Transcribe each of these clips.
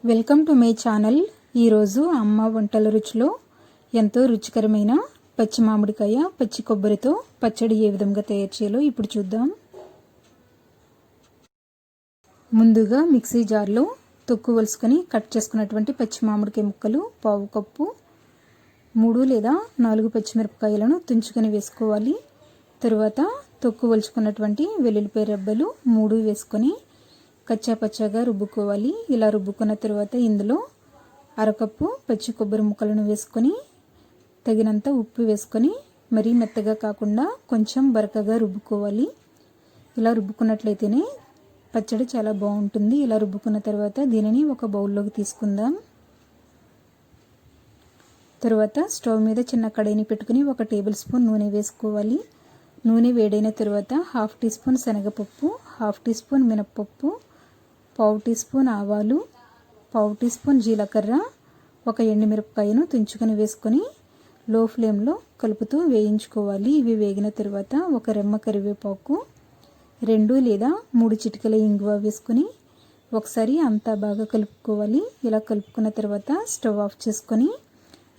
Welcome to my channel. ఈరోజు అమ్మ వంటల రుచిలో ఎంతో రుచికరమైన పచ్చి మామిడికాయ పచ్చి కొబ్బరితో పచ్చడి ఏ విధంగా తయారు చేయాలో ఇప్పుడు చూద్దాం. ముందుగా మిక్సీ జార్లో తొక్కు వలుసుకొని కట్ చేసుకున్నటువంటి పచ్చి మామిడికాయ ముక్కలు పావు కప్పు, 3 లేదా 4 పచ్చిమిరపకాయలను తుంచుకొని వేసుకోవాలి. తరువాత తొక్కు వలుచుకున్నటువంటి వెల్లుల్లిపాయ రెబ్బలు 3 వేసుకొని కచ్చాపచ్చాగా రుబ్బుకోవాలి. ఇలా రుబ్బుకున్న తర్వాత ఇందులో అరకప్పు పచ్చి కొబ్బరి ముక్కలను వేసుకొని తగినంత ఉప్పు వేసుకొని మరీ మెత్తగా కాకుండా కొంచెం బరకగా రుబ్బుకోవాలి. ఇలా రుబ్బుకున్నట్లయితేనే పచ్చడి చాలా బాగుంటుంది. ఇలా రుబ్బుకున్న తర్వాత దీనిని ఒక బౌల్లోకి తీసుకుందాం. తర్వాత స్టవ్ మీద చిన్న కడాయిని పెట్టుకుని 1 టేబుల్ స్పూన్ నూనె వేసుకోవాలి. నూనె వేడైన తర్వాత 1/2 టీ స్పూన్ శనగపప్పు, 1/2 టీ స్పూన్ మినప్పప్పు, 1/4 టీ స్పూన్ ఆవాలు, 1/4 టీ స్పూన్ జీలకర్ర, 1 ఎండుమిరపకాయను తుంచుకొని వేసుకొని లో ఫ్లేమ్లో కలుపుతూ వేయించుకోవాలి. ఇవి వేగిన తర్వాత 1 రెమ్మ కరివేపాకు, 2 లేదా 3 చిటికెల ఇంగువ వేసుకొని ఒకసారి అంతా బాగా కలుపుకోవాలి. ఇలా కలుపుకున్న తర్వాత స్టవ్ ఆఫ్ చేసుకొని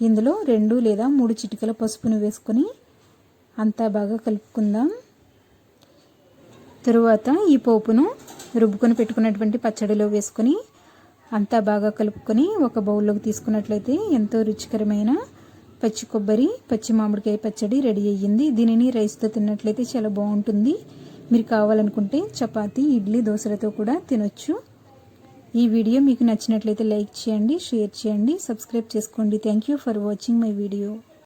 ఇందులో 2 లేదా 3 చిటికెల పసుపును వేసుకొని అంతా బాగా కలుపుకుందాం. తరువాత ఈ పోపును రుబ్బుకొని పెట్టుకున్నటువంటి పచ్చడిలో వేసుకొని అంతా బాగా కలుపుకొని ఒక బౌల్లోకి తీసుకున్నట్లయితే ఎంతో రుచికరమైన పచ్చి కొబ్బరి పచ్చి మామిడికాయ పచ్చడి రెడీ అయ్యింది. దీనిని రైస్తో తిన్నట్లయితే చాలా బాగుంటుంది. మీరు కావాలనుకుంటే చపాతీ, ఇడ్లీ, దోశలతో కూడా తినొచ్చు. ఈ వీడియో మీకు నచ్చినట్లయితే లైక్ చేయండి, షేర్ చేయండి, సబ్స్క్రైబ్ చేసుకోండి. Thank you for watching my video.